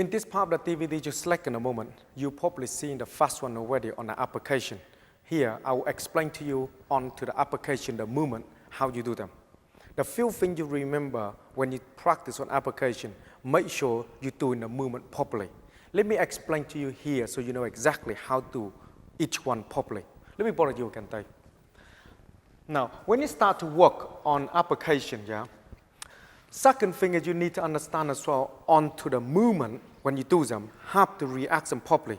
In this part of the DVD you select in a moment, you probably seen the first one already on the application. Here, I will explain to you on to the application, the movement, how you do them. The few things you remember when you practice on application, make sure you do in the movement properly. Let me explain to you here so you know exactly how to do each one properly. Let me borrow you again, Dave. Now, when you start to work on application, second thing is you need to understand as well onto the movement when you do them, have to react them properly.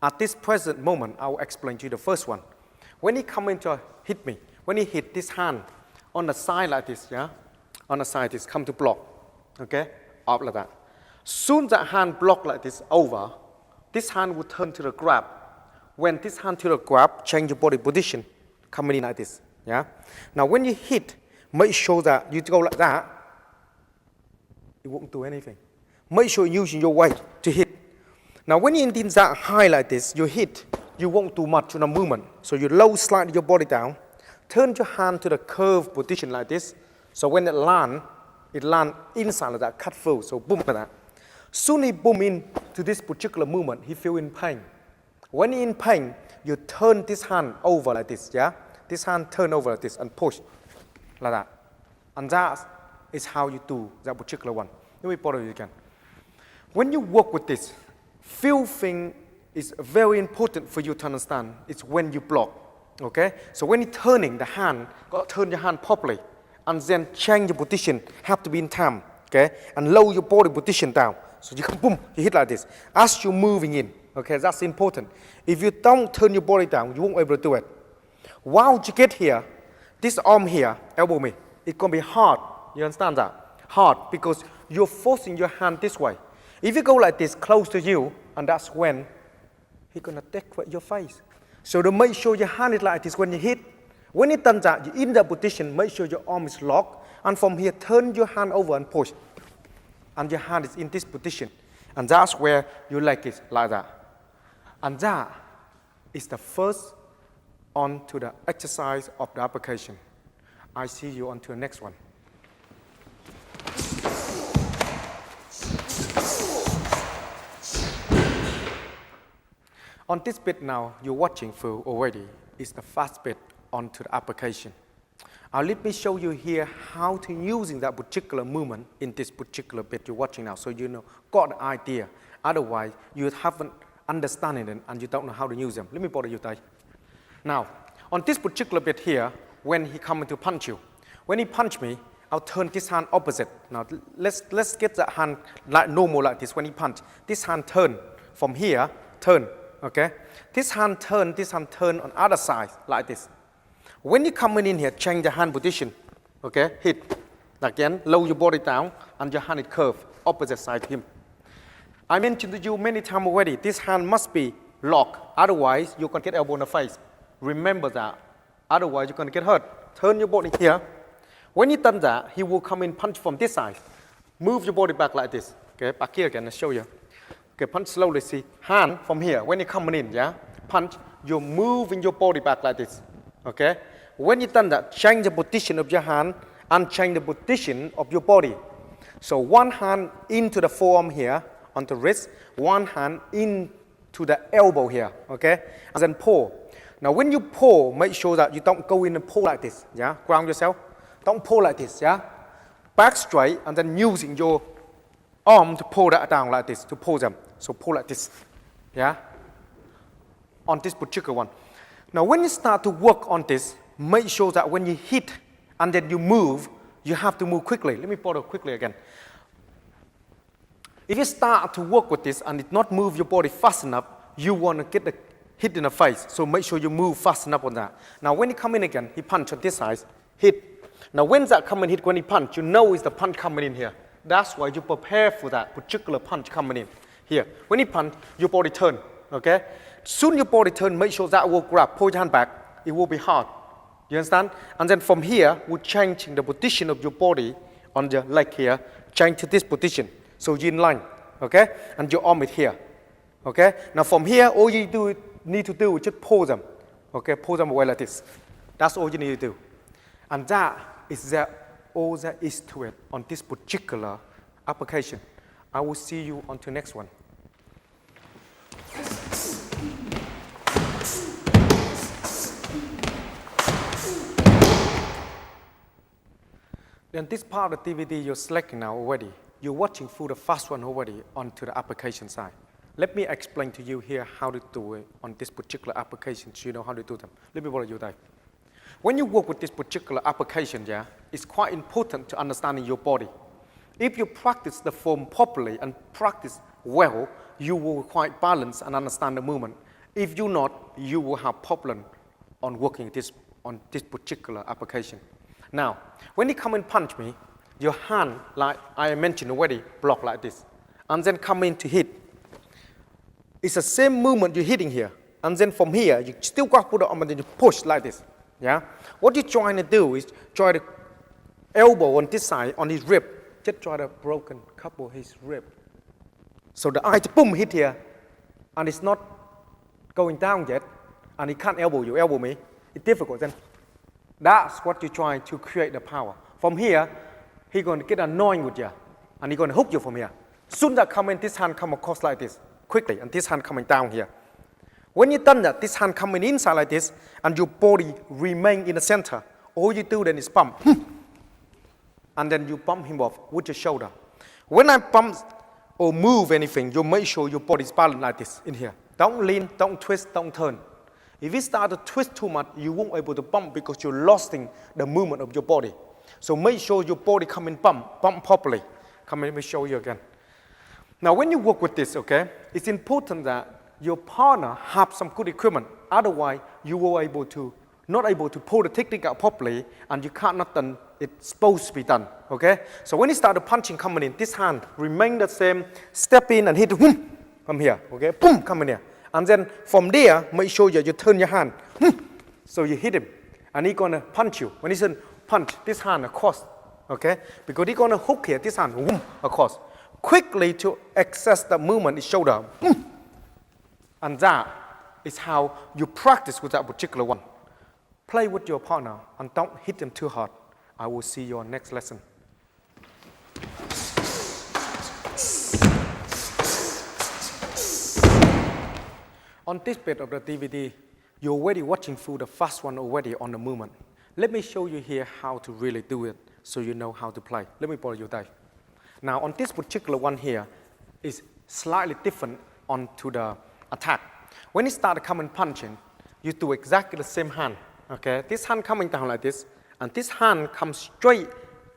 At this present moment, I will explain to you the first one. When he come into hit me, when he hit this hand on the side like this, on the side this, come to block, okay, up like that. Soon that hand block like this over, this hand will turn to the grab. When this hand to the grab, change your body position, coming in like this, Now when you hit, make sure that you go like that, it won't do anything. Make sure you're using your weight to hit. Now when you're in that high like this, you hit, you won't do much on the movement. So you low slide your body down, turn your hand to the curved position like this. So when it land inside like that, cut through, so boom like that. Soon he boom in to this particular movement, he feel in pain. When he in pain, you turn this hand over like this, This hand turn over like this and push like that. And that is how you do that particular one. Let me borrow you again. When you work with this, few thing is very important for you to understand. It's when you block, okay? So when you're turning the hand, got to turn your hand properly, and then change your position, have to be in time, okay? And lower your body position down. So you can boom, you hit like this. As you're moving in, okay, that's important. If you don't turn your body down, you won't be able to do it. While you get here, this arm here, elbow me, it's going to be hard. You understand that? Hard, because you're forcing your hand this way. If you go like this, close to you, and that's when he's going to decorate your face. So to make sure your hand is like this when you hit. When you done that, you're in that position, make sure your arm is locked, and from here, turn your hand over and push. And your hand is in this position. And that's where you like it, like that. And that is the first on to the exercise of the application. I see you on to the next one. On this bit now, you're watching through already, is the first bit onto the application. Let me show you here how to using that particular movement in this particular bit you're watching now, so you know, got an idea. Otherwise, you haven't understanding it and you don't know how to use them. Let me borrow you that. Now, on this particular bit here, when he coming to punch you, when he punch me, I'll turn this hand opposite. Now, let's get that hand like normal like this. When he punch, this hand turn from here, turn, okay? This hand turn on other side like this. When you come in here, change the hand position, okay? Hit. Again, lower your body down, and your hand is curved, opposite side to him. I mentioned to you many times already, this hand must be locked, otherwise you're going to get elbow in the face. Remember that, otherwise you're going to get hurt. Turn your body here. When you done that, he will come in punch from this side. Move your body back like this, okay? Back here again, I'll show you. Okay, punch slowly, see? Hand from here, when you're coming in, punch, you're moving your body back like this, okay? When you done that, change the position of your hand and change the position of your body. So one hand into the forearm here, on the wrist, one hand into the elbow here, okay? And then pull. Now when you pull, make sure that you don't go in and pull like this, Ground yourself. Don't pull like this, Back straight, and then using your arm to pull that down like this, to pull them. So pull like this, On this particular one. Now when you start to work on this, make sure that when you hit and then you move, you have to move quickly. Let me borrow quickly again. If you start to work with this and not move your body fast enough, you want to get the hit in the face. So make sure you move fast enough on that. Now when he come in again, he punch on this side, hit. Now when that come and hit, when he punch, you know it's the punch coming in here. That's why you prepare for that particular punch coming in here. When he punch, your body turn, okay? Soon your body turn, make sure that will grab, pull your hand back. It will be hard. You understand? And then from here, we're changing the position of your body on your leg here, change to this position. So you're in line, okay? And your arm is here, okay? Now from here, all you need to do is just pull them, okay? Pull them away like this. That's all you need to do. And that is all there is to it on this particular application. I will see you on to the next one. In this part of the DVD, you're selecting now already. You're watching through the first one already onto the application side. Let me explain to you here how to do it on this particular application so you know how to do them. Let me borrow you that. When you work with this particular application, yeah, it's quite important to understanding your body. If you practice the form properly and practice well, you will quite balance and understand the movement. If you not, you will have problem on working on this particular application. Now, when you come and punch me, your hand, like I mentioned already, block like this, and then come in to hit. It's the same movement you're hitting here, and then from here, you still got to put it on and then you push like this. Yeah? What you're trying to do is try to elbow on this side, on his rib, just try to broken couple his rib. So the eye, boom, hit here, and it's not going down yet, and he can't elbow you, elbow me. It's difficult then. That's what you're trying to create the power. From here, he's going to get annoying with you, and he's going to hook you from here. Soon as that come in, this hand come across like this, quickly, and this hand coming down here. When you've done that, this hand coming inside like this, and your body remain in the center. All you do then is pump. And then you bump him off with your shoulder. When I bump or move anything, you make sure your body is balanced like this in here. Don't lean, don't twist, don't turn. If you start to twist too much, you won't be able to bump because you're losing the movement of your body. So make sure your body come in bump properly. Come in, let me show you again. Now when you work with this, okay, it's important that your partner have some good equipment. Otherwise, you will not able to pull the technique out properly, and you cannot done it's supposed to be done. Okay? So when you start the punching coming in, this hand remain the same. Step in and hit boom, from here. Okay? Boom, come in here. And then from there, make sure you turn your hand. So you hit him, and he's gonna punch you. When he says punch, this hand across. Okay? Because he's gonna hook here, this hand boom, across. Quickly to access the movement, his shoulder. Boom. And that is how you practice with that particular one. Play with your partner and don't hit them too hard. I will see you on next lesson. On this bit of the DVD, you're already watching through the first one already on the movement. Let me show you here how to really do it so you know how to play. Let me borrow your die. Now on this particular one here is slightly different onto the attack. When you start coming punching, you do exactly the same hand. Okay, this hand coming down like this, and this hand comes straight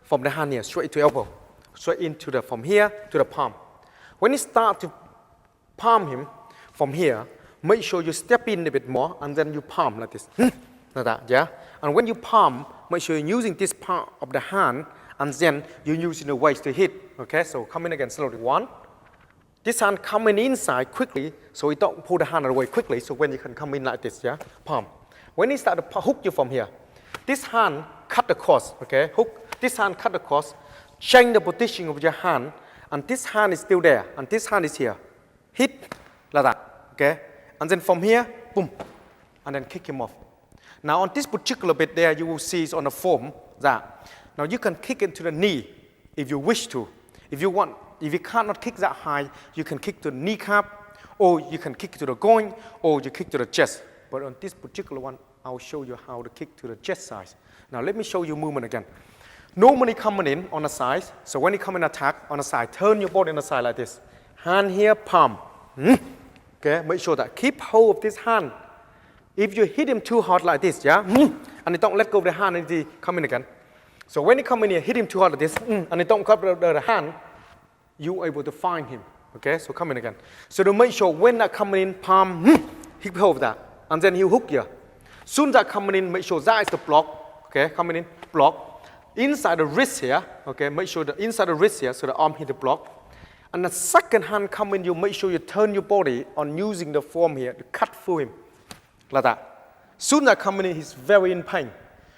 from the hand here, straight to elbow, straight into the from here to the palm. When you start to palm him from here, make sure you step in a bit more, and then you palm like this, like that, yeah. And when you palm, make sure you're using this part of the hand, and then you're using the waist to hit. Okay, so come in again slowly. One. This hand coming inside quickly, so you don't pull the hand away quickly, so when you can come in like this, yeah, palm. When he start to hook you from here, this hand cut across, okay, hook, this hand cut across, change the position of your hand, and this hand is still there, and this hand is here. Hit, like that, okay? And then from here, boom, and then kick him off. Now on this particular bit there, you will see it's on the form that. Now you can kick into the knee if you wish to. If you cannot kick that high, you can kick to the kneecap, or you can kick to the groin, or you kick to the chest. But on this particular one, I'll show you how to kick to the chest side. Now let me show you movement again. Normally coming in on the side, so when you come in attack on the side, turn your body on the side like this. Hand here, palm. Okay, make sure that keep hold of this hand. If you hit him too hard like this, yeah, and you don't let go of the hand and he come in again. So when you come in here, hit him too hard like this, and you don't cut the hand, you're able to find him. Okay, so come in again. So to make sure when that coming in, palm, hit hold of that, and then he'll hook you. Soon that coming in, make sure that is the block. Okay, coming in, block. Inside the wrist here, okay, make sure the inside the wrist here, so the arm hit the block. And the second hand coming, you make sure you turn your body on using the form here to cut through him, like that. Soon that coming in, he's very in pain.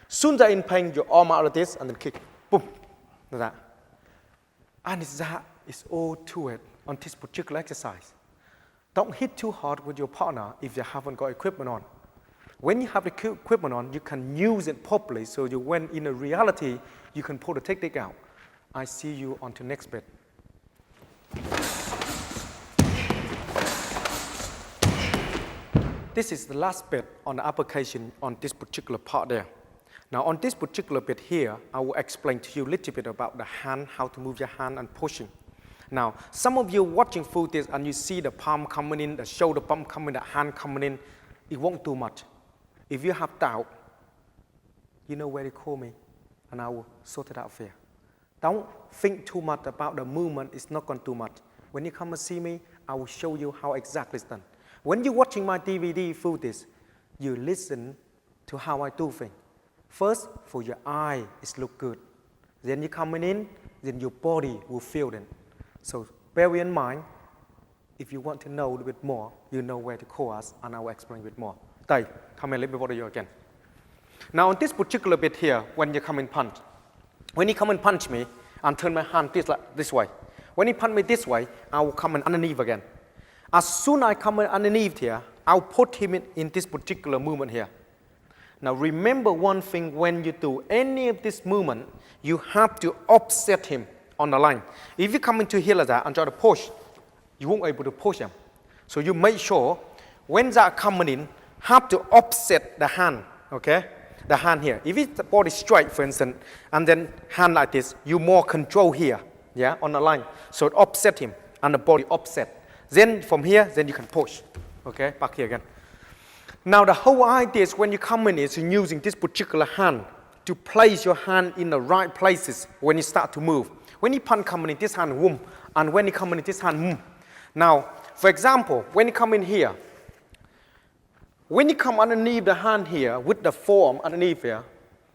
Soon that in pain, your arm out of this, and then kick, boom, like that. And that is all to it on this particular exercise. Don't hit too hard with your partner if you haven't got equipment on. When you have the equipment on, you can use it properly, so you, when in a reality, you can pull the technique out. I see you on to next bit. This is the last bit on the application on this particular part there. Now on this particular bit here, I will explain to you a little bit about the hand, how to move your hand and pushing. Now, some of you watching footage and you see the palm coming in, the shoulder palm coming, the hand coming in, it won't do much. If you have doubt, you know where to call me and I will sort it out for you. Don't think too much about the movement, it's not going to do much. When you come and see me, I will show you how exactly it's done. When you're watching my DVD footage, you listen to how I do things. First, for your eye, it look good. Then you coming in, then your body will feel it. So bear in mind, if you want to know a little bit more, you know where to call us, and I will explain a bit more. Tay, come in, let me bother you again. Now on this particular bit here, when you come and punch, when you come and punch me, and turn my hand this way. When you punch me this way, I will come in underneath again. As soon as I come in underneath here, I'll put him in this particular movement here. Now remember one thing, when you do any of this movement, you have to offset him on the line. If you come into here like that and try to push, you won't be able to push him. So you make sure when that coming in, have to offset the hand, okay? The hand here. If it's the body straight, for instance, and then hand like this, you more control here, yeah, on the line. So it offset him and the body offset. Then from here, then you can push, okay? Back here again. Now the whole idea is when you come in is using this particular hand to place your hand in the right places when you start to move. When you punch coming in this hand, whoom, and when you come in this hand, whoom. Now, for example, when you come in here, when you come underneath the hand here, with the forearm underneath here,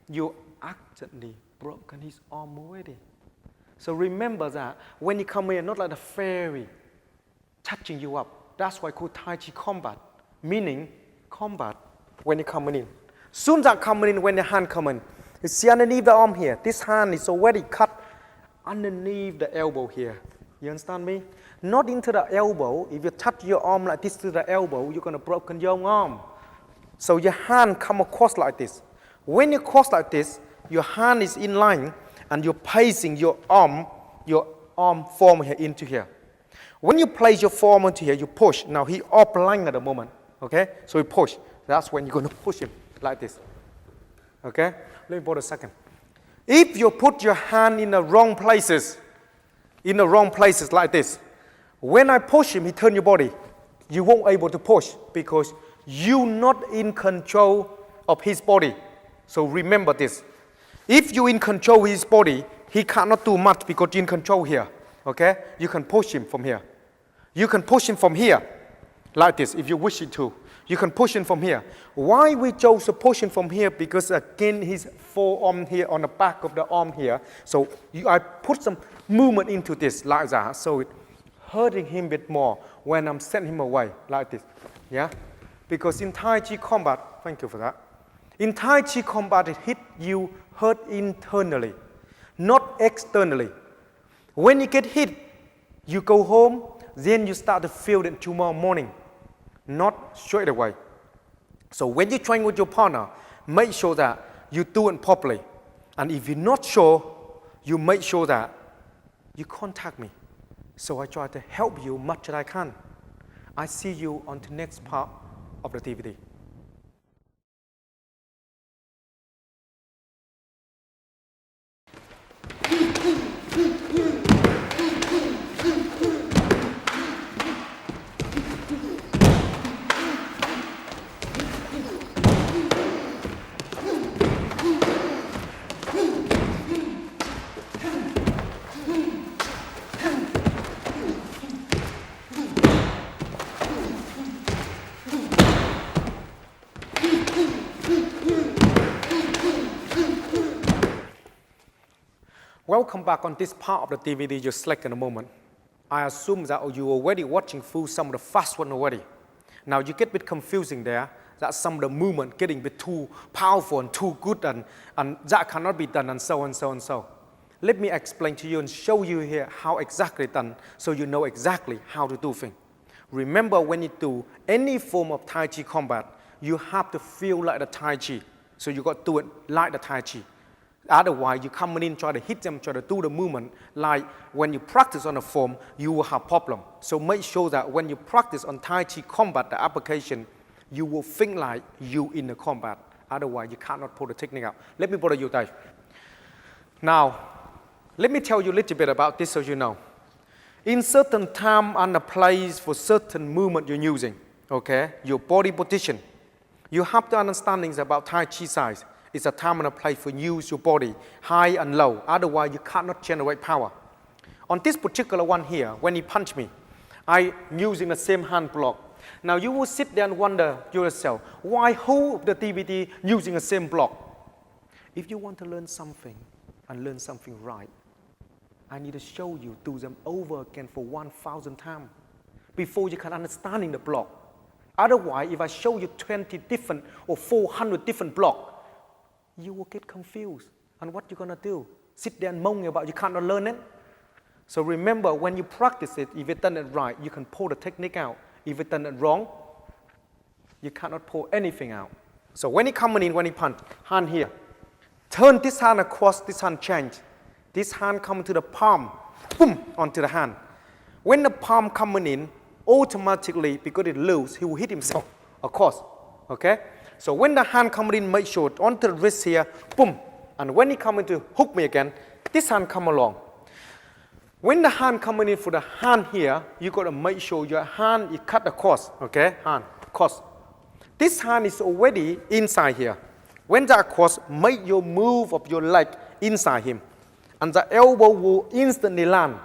you accidentally broken his arm already. So remember that when you come in, not like the fairy touching you up. That's why it's called Tai Chi combat, meaning combat when you're coming in. Soon as that coming in, when the hand come in, you see underneath the arm here, this hand is already cut underneath the elbow here. You understand me? Not into the elbow. If you touch your arm like this to the elbow, you're going to broken your own arm. So your hand come across like this. When you cross like this, your hand is in line and you're placing your arm form here into here. When you place your forearm into here, you push. Now he up line at the moment, okay? So you push. That's when you're going to push him like this, okay? Let me pause a second. If you put your hand in the wrong places like this, when I push him, he turn your body. You won't able to push because you're not in control of his body. So remember this. If you're in control of his body, he cannot do much because you're in control here, okay? You can push him from here. You can push him from here, like this, if you wish it to. You can push him from here. Why we chose to push him from here? Because again, his forearm here on the back of the arm here. So I put some movement into this like that. So it hurting him a bit more when I'm sending him away like this. Yeah? Because in Tai Chi combat, thank you for that. In Tai Chi combat, it hit you hurt internally, not externally. When you get hit, you go home, then you start to feel it tomorrow morning. Not straight away. So when you train with your partner, make sure that you do it properly. And if you're not sure, you make sure that you contact me. So I try to help you much as I can. I see you on the next part of the DVD. Welcome back on this part of the DVD you select in a moment. I assume that you're already watching through some of the fast one already. Now you get a bit confusing there, that some of the movement getting a bit too powerful and too good and that cannot be done and so and so and so. Let me explain to you and show you here how exactly done so you know exactly how to do things. Remember when you do any form of Tai Chi combat, you have to feel like the Tai Chi. So you got to do it like the Tai Chi. Otherwise, you come in, try to hit them, try to do the movement. Like when you practice on the form, you will have problem. So make sure that when you practice on Tai Chi combat, the application, you will think like you in the combat. Otherwise, you cannot pull the technique out. Let me borrow you that. Now, let me tell you a little bit about this so you know. In certain time and a place for certain movement you're using, okay, your body position, you have to understand things about Tai Chi size. It's a time and a place for use your body, high and low. Otherwise, you cannot generate power. On this particular one here, when he punched me, I'm using the same hand block. Now, you will sit there and wonder yourself, why hold the DVD using the same block? If you want to learn something and learn something right, I need to show you, do them over again for 1,000 times before you can understand the block. Otherwise, if I show you 20 different or 400 different blocks, you will get confused. And what you're going to do? Sit there and moan about you cannot learn it? So remember, when you practice it, if you've done it right, you can pull the technique out. If you've done it wrong, you cannot pull anything out. So when he coming in, when he punch, hand here. Turn this hand across, this hand change. This hand coming to the palm, boom, onto the hand. When the palm coming in, automatically, because it loose, he will hit himself across, okay? So when the hand coming in, make sure onto the wrist here, boom. And when he coming to hook me again, this hand come along. When the hand coming in for the hand here, you got to make sure your hand is cut across, okay? Hand, across. This hand is already inside here. When that across, make your move of your leg inside him. And the elbow will instantly land,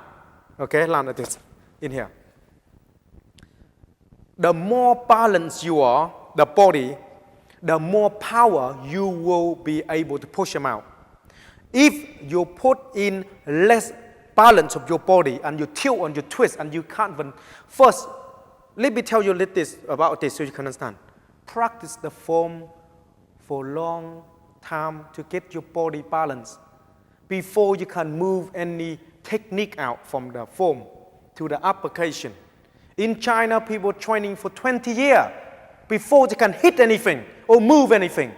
okay? Land like this, in here. The more balanced you are, the body, the more power you will be able to push them out. If you put in less balance of your body and you tilt and you twist and you can't even, first, let me tell you a little about this so you can understand. Practice the form for a long time to get your body balanced before you can move any technique out from the form to the application. In China, people training for 20 years before they can hit anything or move anything.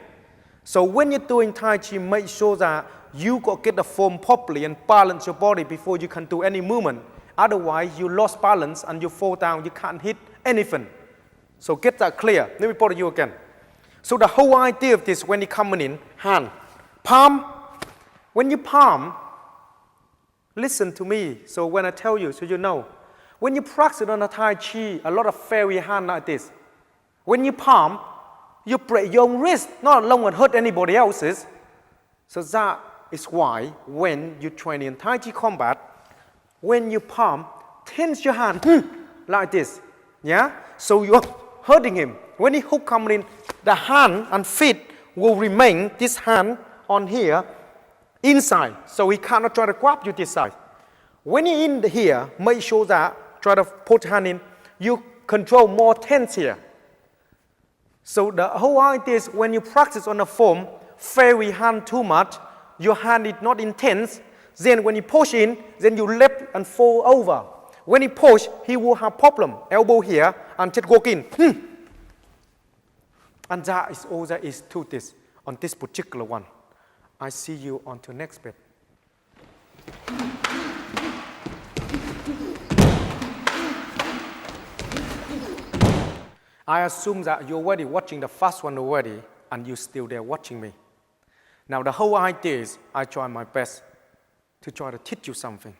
So when you're doing Tai Chi, make sure that you got to get the form properly and balance your body before you can do any movement. Otherwise, you lost balance and you fall down, you can't hit anything. So get that clear. Let me bother you again. So the whole idea of this, when you coming in, hand, palm. When you palm, listen to me. So when I tell you, so you know. When you practice on a Tai Chi, a lot of fairy hand like this. When you palm, you break your own wrist, not alone and hurt anybody else's. So that is why when you train in Tai Chi combat, when you palm, tense your hand like this. Yeah? So you're hurting him. When he hook coming in, the hand and feet will remain, this hand on here, inside. So he cannot try to grab you this side. When he in here, make sure that, try to put hand in, you control more tense here. So the whole idea is when you practice on the form, fairy hand too much, your hand is not intense, then when you push in, then you left and fall over. When he push, he will have problem. Elbow here, and just walk in. And that is all there is to this, on this particular one. I see you on to next bit. I assume that you're already watching the first one already, and you're still there watching me. Now the whole idea is I try my best to try to teach you something.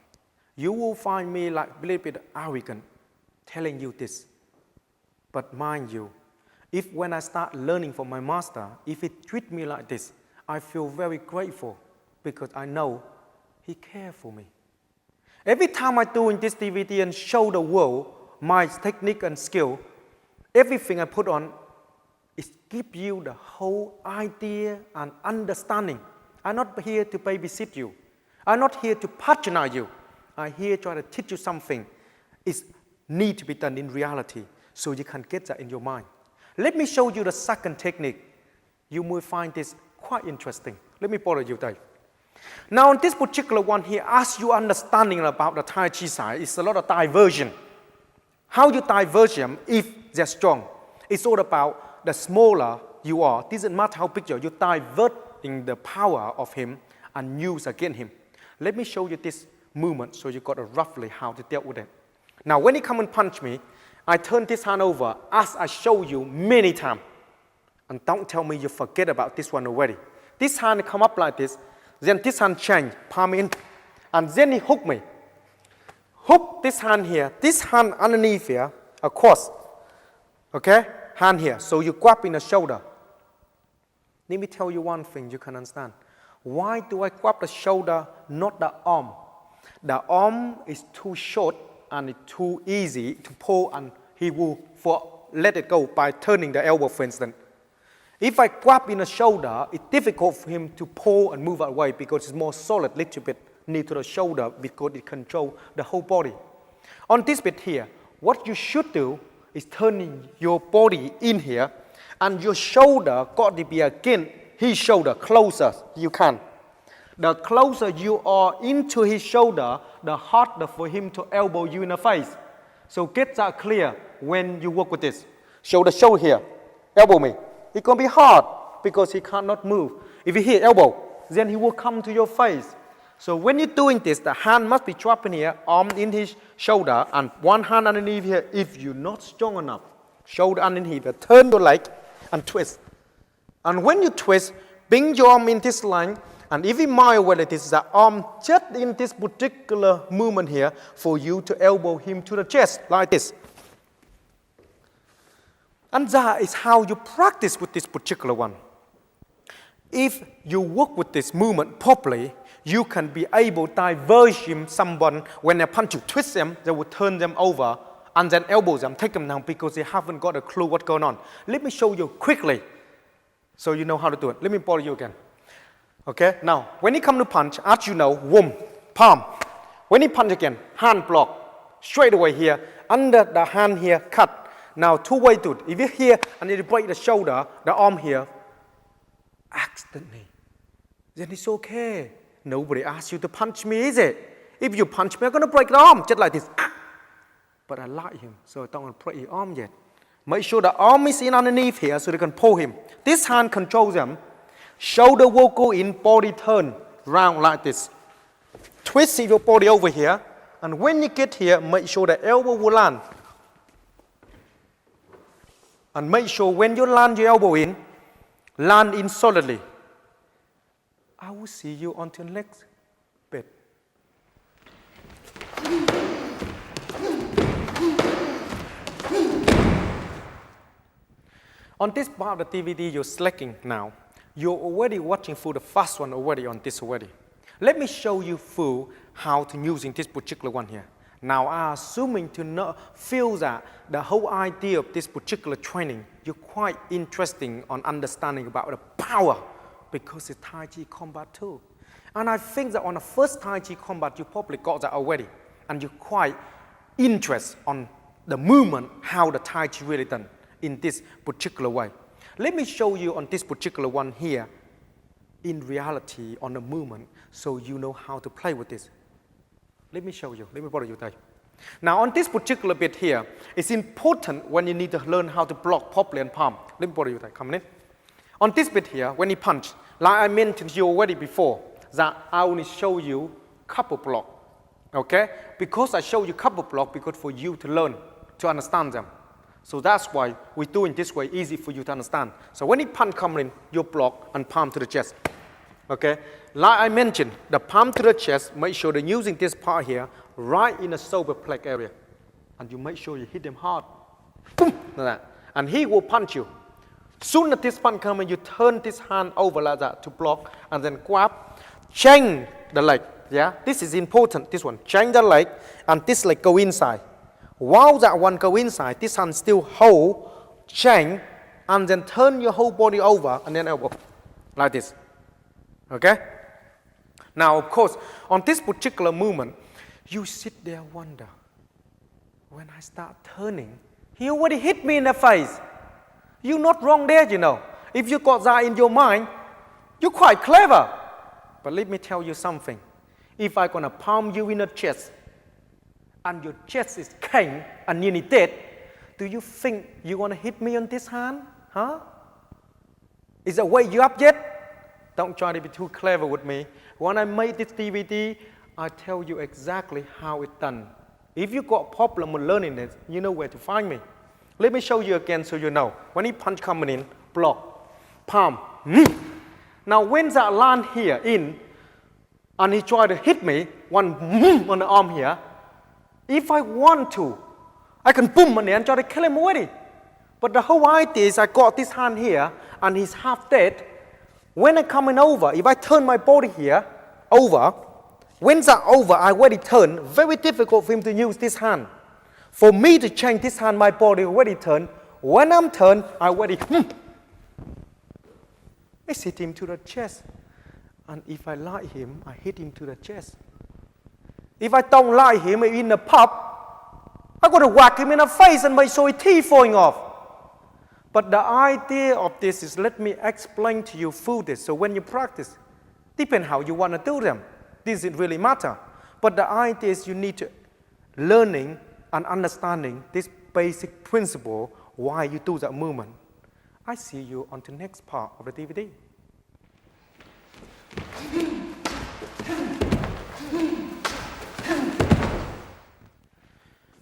You will find me like a little bit arrogant telling you this. But mind you, if when I start learning from my master, if he treat me like this, I feel very grateful because I know he cares for me. Every time I do in this DVD and show the world my technique and skill, everything I put on is give you the whole idea and understanding. I'm not here to babysit you. I'm not here to patronize you. I'm here to try to teach you something. It needs to be done in reality so you can get that in your mind. Let me show you the second technique. You will find this quite interesting. Let me borrow you that. Now, on this particular one here, as you understanding about the Tai Chi side, it's a lot of diversion. How you diverge them if they're strong. It's all about the smaller you are. Doesn't matter how big you are. You're diverting the power of him and use against him. Let me show you this movement so you got roughly how to deal with it. Now, when he come and punch me, I turn this hand over as I show you many times. And don't tell me you forget about this one already. This hand come up like this, then this hand change, palm in, and then he hook me. Hook this hand here, this hand underneath here, across. Okay? Hand here. So you grab in the shoulder. Let me tell you one thing you can understand. Why do I grab the shoulder, not the arm? The arm is too short and it's too easy to pull, and he will let it go by turning the elbow, for instance. If I grab in the shoulder, it's difficult for him to pull and move away because it's more solid, little bit near to the shoulder because it controls the whole body. On this bit here, what you should do is turning your body in here, and your shoulder got to be against his shoulder, closer you can. The closer you are into his shoulder, the harder for him to elbow you in the face. So get that clear when you work with this. Shoulder here, elbow me. It's going to be hard because he cannot move. If you hit elbow, then he will come to your face. So when you're doing this, the hand must be dropping here, arm in his shoulder, and one hand underneath here. If you're not strong enough, shoulder underneath here, turn your leg and twist. And when you twist, bring your arm in this line, and if you mind whether it is the arm just in this particular movement here, for you to elbow him to the chest, like this. And that is how you practice with this particular one. If you work with this movement properly, you can be able to diverge him, someone, when they punch you, twist them, they will turn them over, and then elbow them, take them down because they haven't got a clue what's going on. Let me show you quickly so you know how to do it. Let me borrow you again. Okay, now, when he come to punch, as you know, boom, palm. When he punch again, hand block, straight away here, under the hand here, cut. Now, two-way do it. If you're here and you break the shoulder, the arm here, accidentally, then it's okay. Nobody asks you to punch me, is it? If you punch me, I'm going to break the arm, just like this. But I like him, so I don't want to break his arm yet. Make sure the arm is in underneath here so they can pull him. This hand controls him. Shoulder will go in, body turn round like this. Twist your body over here, and when you get here, make sure the elbow will land. And make sure when you land your elbow in, land in solidly. I will see you until next bit. On this part of the DVD you're selecting now, you're already watching through the first one already on this already. Let me show you through how to using this particular one here. Now, I'm assuming to feel that the whole idea of this particular training, you're quite interesting on understanding about the power because it's Tai Chi combat too. And I think that on the first Tai Chi combat, you probably got that already. And you're quite interested on the movement, how the Tai Chi really done in this particular way. Let me show you on this particular one here, in reality, on the movement, so you know how to play with this. Let me show you. Let me borrow you there. Now, on this particular bit here, it's important when you need to learn how to block properly and palm. Let me borrow you there. Come in. On this bit here, when you punch, like I mentioned to you already before, that I only show you couple block. Okay? Because I show you couple block because for you to learn, to understand them. So that's why we do it this way, easy for you to understand. So when you punch come in, you block and palm to the chest. Okay? Like I mentioned, the palm to the chest, make sure that using this part here, right in the solar plexus area. And you make sure you hit him hard. Boom! Like that. And he will punch you. Soon as this punch comes in, you turn this hand over like that to block, and then grab, change the leg. Yeah? This is important, this one. Change the leg, and this leg go inside. While that one go inside, this hand still hold, change, and then turn your whole body over, and then elbow. Like this. Okay? Now, of course, on this particular movement, you sit there and wonder, when I start turning, he already hit me in the face. You're not wrong there, you know. If you got that in your mind, you're quite clever. But let me tell you something. If I'm going to palm you in the chest, and your chest is king and nearly dead, do you think you're going to hit me on this hand? Huh? Is that wake you up yet? Don't try to be too clever with me. When I made this DVD, I tell you exactly how it's done. If you got a problem with learning this, you know where to find me. Let me show you again so you know. When he punch coming in, block. palm. Now when that land here in, and he tried to hit me, one on the arm here, if I want to, I can boom on it and try to kill him already. But the whole idea is I got this hand here, and he's half dead. When I'm coming over, if I turn my body here, over, when that over, I already turn, very difficult for him to use this hand. For me to change this hand, my body already turned. When I'm turned, I already, I hit him to the chest. And if I like him, I hit him to the chest. If I don't like him in the pub, I got to whack him in the face and make sure his teeth falling off. But the idea of this is, let me explain to you through this. So when you practice, depends how you want to do them. This doesn't really matter. But the idea is you need to learning and understanding this basic principle why you do that movement. I see you on the next part of the DVD.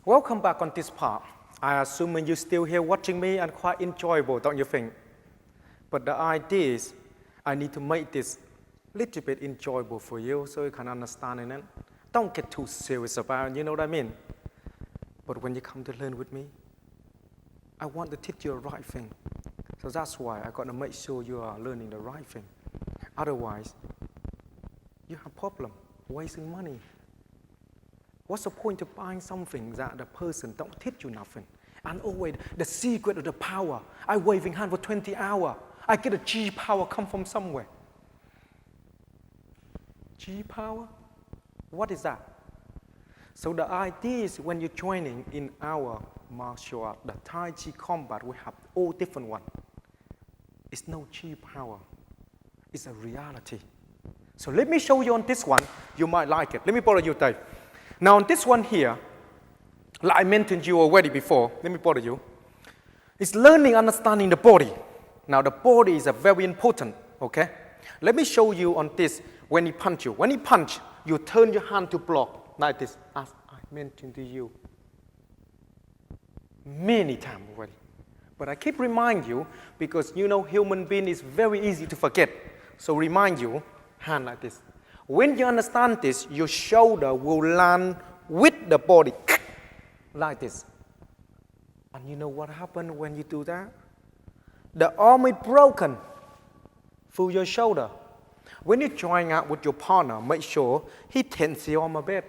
Welcome back on this part. I assume you're still here watching me and quite enjoyable, don't you think? But the idea is I need to make this a little bit enjoyable for you so you can understand it. Don't get too serious about it, you know what I mean? But when you come to learn with me, I want to teach you the right thing. So that's why I got to make sure you are learning the right thing. Otherwise, you have a problem wasting money. What's the point of buying something that the person don't teach you nothing? And always the secret of the power. I waving hand for 20 hours. I get a G power come from somewhere. G power? What is that? So the idea is when you're joining in our martial art, the Tai Chi combat, we have all different ones. It's no G power. It's a reality. So let me show you on this one. You might like it. Let me borrow you, Dave. Now on this one here, like I mentioned you already before, let me borrow you. It's learning, understanding the body. Now the body is a very important, okay? Let me show you on this when he punch you. When he punch, you turn your hand to block like this, as I mentioned to you many times already. But I keep reminding you because you know human being is very easy to forget. So remind you, hand like this. When you understand this, your shoulder will land with the body like this. And you know what happens when you do that? The arm is broken through your shoulder. When you're trying out with your partner, make sure he tenses your arm a bit.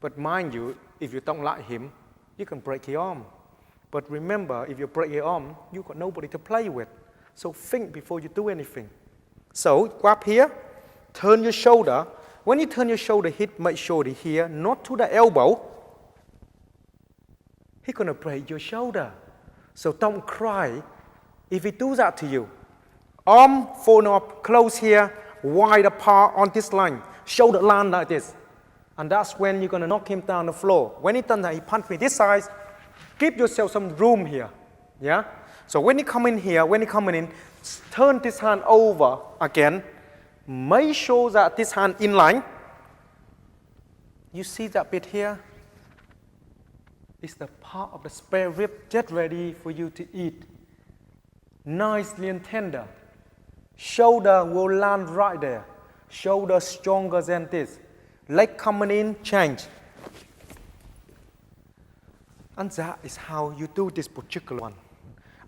But mind you, if you don't like him, you can break your arm. But remember, if you break your arm, you've got nobody to play with. So think before you do anything. So grab here, turn your shoulder. When you turn your shoulder, make sure to here, not to the elbow. He's going to break your shoulder. So don't cry if he does that to you. Arm fold up, close here, wide apart on this line. Shoulder land like this. And that's when you're going to knock him down on the floor. When he done that, he punch me this size. Give yourself some room here. Yeah? So when you come in here, turn this hand over again. Make sure that this hand in line. You see that bit here? It's the part of the spare rib just ready for you to eat. Nicely and tender. Shoulder will land right there. Shoulder stronger than this. Leg coming in, change. And that is how you do this particular one.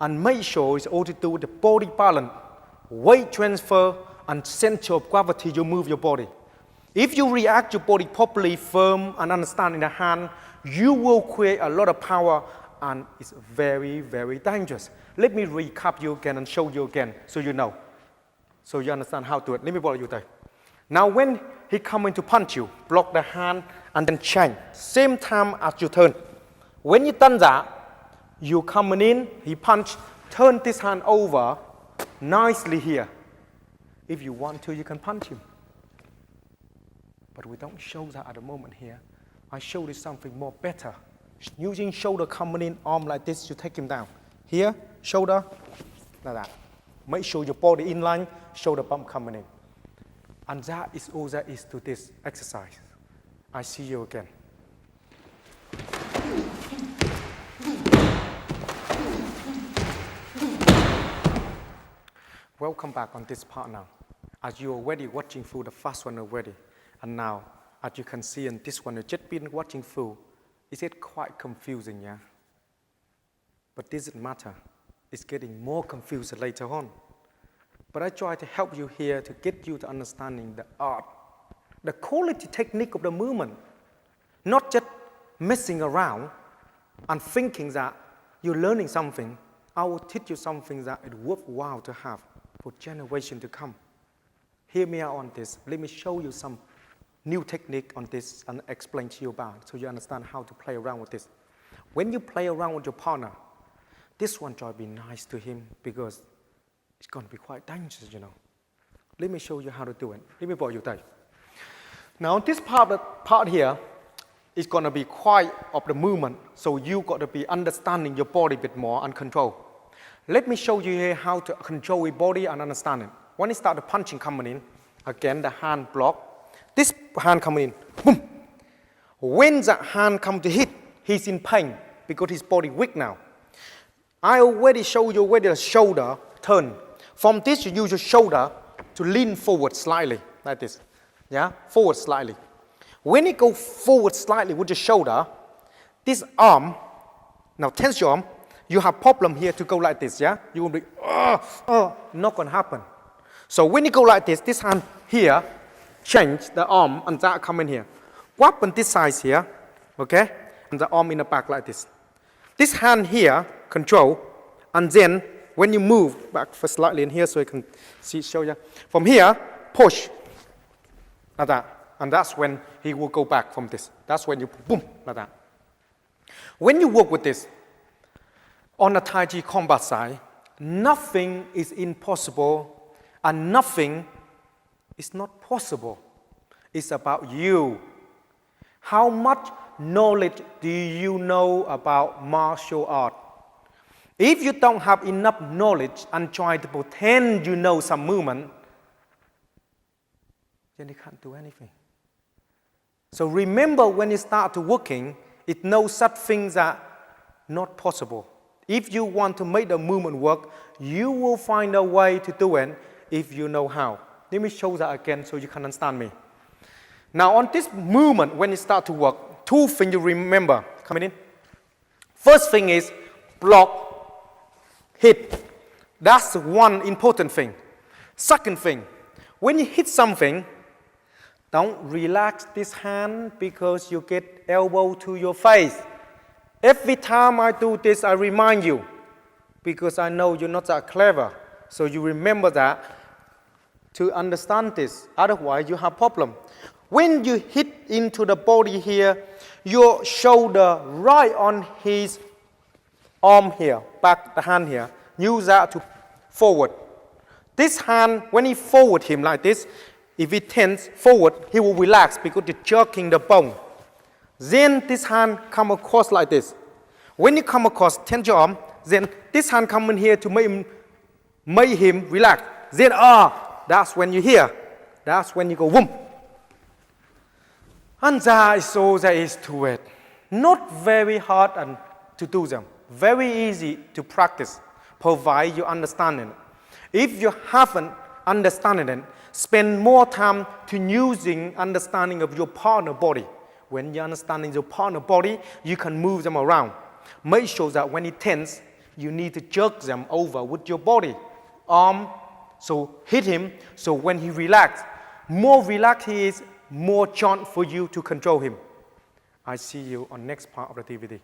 And make sure it's all to do with the body balance, weight transfer, and center of gravity. You move your body. If you react your body properly, firm, and understanding the hand, you will create a lot of power, and it's very, very dangerous. Let me recap you again and show you again so you know. So you understand how to do it. Let me borrow you there. Now when he coming to punch you, block the hand and then change. Same time as you turn. When you done that, you coming in, he punch, turn this hand over nicely here. If you want to, you can punch him. But we don't show that at the moment here. I show you something more better. Using shoulder coming in, arm like this, you take him down. Here, shoulder, like that. Make sure your body in line, shoulder bump coming in. And that is all there is to this exercise. I see you again. Welcome back on this part now. As you're already watching through the first one already, and now, as you can see in this one, you've just been watching through, is it quite confusing, yeah? But this doesn't matter. It's getting more confusing later on. But I try to help you here to get you to understanding the art, the quality technique of the movement, not just messing around and thinking that you're learning something. I will teach you something that is worthwhile to have for generations to come. Hear me out on this. Let me show you some new technique on this and explain to you about so you understand how to play around with this. When you play around with your partner, this one try to be nice to him because it's going to be quite dangerous, you know. Let me show you how to do it. Let me borrow your tay. Now this part here is going to be quite of the movement, so you got to be understanding your body a bit more and control. Let me show you here how to control your body and understand it. When you start the punching coming in, again the hand block. This hand coming in, boom. When that hand come to hit, he's in pain because his body weak now. I already showed you already the shoulder turn. From this, you use your shoulder to lean forward slightly, like this. Yeah, forward slightly. When you go forward slightly with your shoulder, this arm, now tense your arm, you have problem here to go like this, yeah? You will be, not going to happen. So when you go like this hand here, change the arm and that come in here. Grab on this side here, okay? And the arm in the back like this. This hand here, control, and then when you move back for slightly in here so you can see, show you. From here, push, like that. And that's when he will go back from this. That's when you boom, like that. When you work with this, on the Tai Chi combat side, nothing is impossible and nothing is not possible. It's about you. How much knowledge do you know about martial art? If you don't have enough knowledge and try to pretend you know some movement, then you can't do anything. So remember when you start to working, it's no such things that not possible. If you want to make the movement work, you will find a way to do it if you know how. Let me show that again so you can understand me. Now on this movement, when you start to work, two things you remember coming in. First thing is block, hit. That's one important thing. Second thing, when you hit something, don't relax this hand because you get elbow to your face. Every time I do this, I remind you because I know you're not that clever. So you remember that to understand this. Otherwise, you have problem. When you hit into the body here, your shoulder right on his arm here, back the hand here, use that to forward. This hand, when he forward him like this, if he tense forward, he will relax because you're jerking the bone. Then this hand come across like this. When you come across, tense your arm, then this hand come in here to make him relax. Then that's when you hear. That's when you go boom. And that is all there is to it. Not very hard to do them. Very easy to practice, provided you understand it. If you haven't understood it, spend more time to using understanding of your partner body. When you're understanding your partner body, you can move them around. Make sure that when he tense, you need to jerk them over with your body. Arm, so hit him, so when he relax, more relaxed he is, more chance for you to control him. I see you on next part of the DVD.